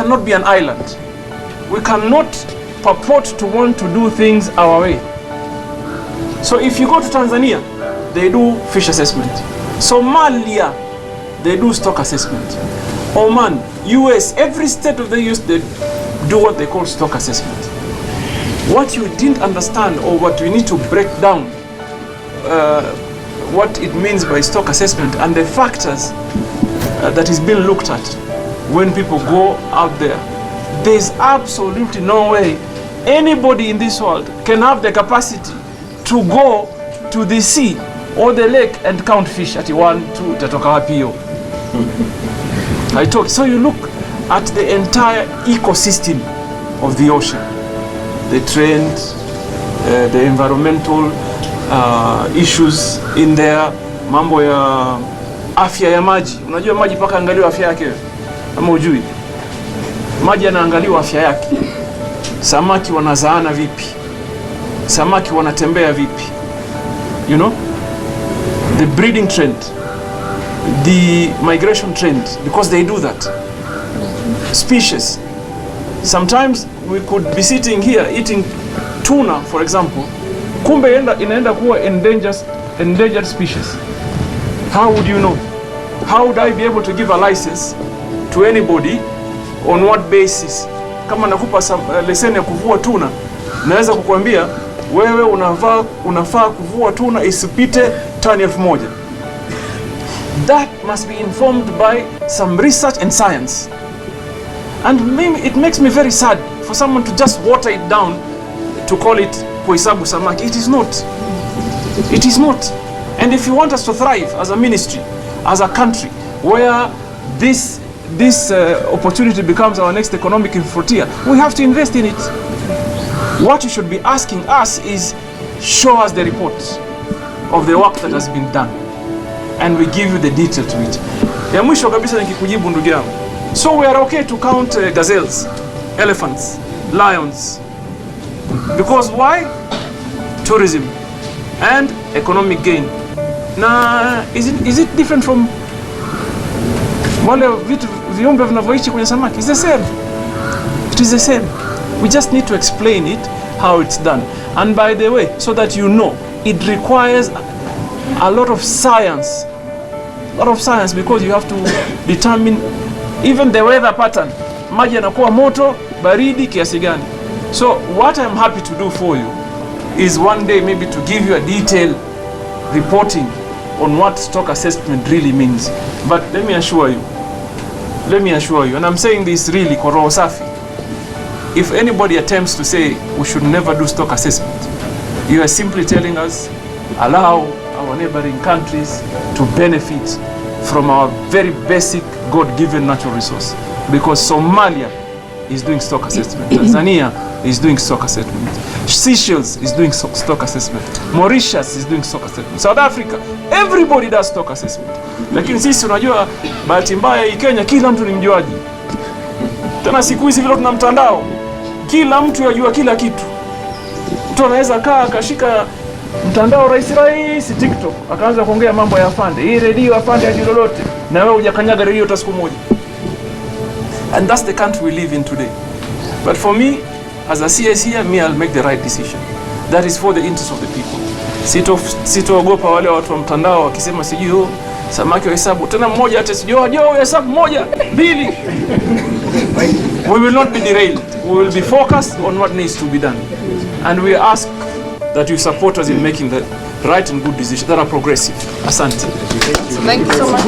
cannot be an island. We cannot purport to want to do things our way. So if you go to Tanzania, they do fish assessment. Somalia, they do stock assessment. Oman, US, every state of the US, they do what they call stock assessment. What you didn't understand, or what we need to break down, what it means by stock assessment and the factors that is being looked at when people go out there. There's absolutely no way anybody in this world can have the capacity to go to the sea or the lake and count fish at 1, 2, tatoka wapi hiyo. I talk. So you look at the entire ecosystem of the ocean, the trends, the environmental issues in there, mambo ya afya ya maji. Unajua maji paka angaliwa afya yake, ama ujui? Maji yanaangaliwa afya yake. Samaki wanazaana vipi? Samaki wanatembea vipi? You know? The breeding trend, the migration trend, because they do that. Species. Sometimes we could be sitting here eating tuna, for example. Kumbe inaenda kuwa endangered species. How would you know? How would I be able to give a license to anybody? On what basis? Kama nakupa leseni ya kuvua tuna, naweza kukuambia wewe unafaa kuvua tuna isipite tani 1000. That must be informed by some research and science. And maybe it makes me very sad for someone to just water it down to call it kuhesabu samaki. It is not. It is not. And if you want us to thrive as a ministry, as a country, where this opportunity becomes our next economic frontier, we have to invest in it. What you should be asking us is, show us the reports of the work that has been done, and we give you the detail to it. Ya mwisho kabisa nikikujibu ndugu yangu. So we are okay to count gazelles, elephants, lions. Because why? Tourism and economic gain. Na is it different from wale viumbe vinavyoishi kwenye samaki? It's the same. It is the same. We just need to explain it, how it's done. And by the way, so that you know, it requires a lot of science. A lot of science, because you have to determine even the weather pattern. Maji yanakuwa moto, baridi kiasi gani. So what I'm happy to do for you is one day maybe to give you a detailed reporting on what stock assessment really means. But let me assure you, and I'm saying this really kwa roho safi, if anybody attempts to say we should never do stock assessment, you are simply telling us, allow our neighboring countries to benefit from our very basic God-given natural resource. Because Somalia is doing stock assessment, Tanzania is doing stock assessment, Seychelles is doing stock assessment, Mauritius is doing stock assessment, South Africa, everybody does stock assessment. Lakini sisi unajua, bahati mbaya hii Kenya kila mtu ni mjuaji. Tena siku hizi vile tuna mtandao, kila mtu yajua kila kitu. Mtu anaweza kaa akashika mtandao rahisi TikTok, akaanza kuongea mambo ya afande. Hii redio afande hajui lolote, na wewe hujakanyaga redio hata siku moja. And that's the country we live in today. But for me, as a CS here, I'll make the right decision. That is for the interest of the people. Sitoogopa wale watu wa mtandao wakisema sijui samaki wa hesabu. Tena mmoja hata sijui hesabu moja, mbili. We will not be derailed. We will be focused on what needs to be done. And we ask that you support us in making the right and good decisions that are progressive. Asante. Thank you so much.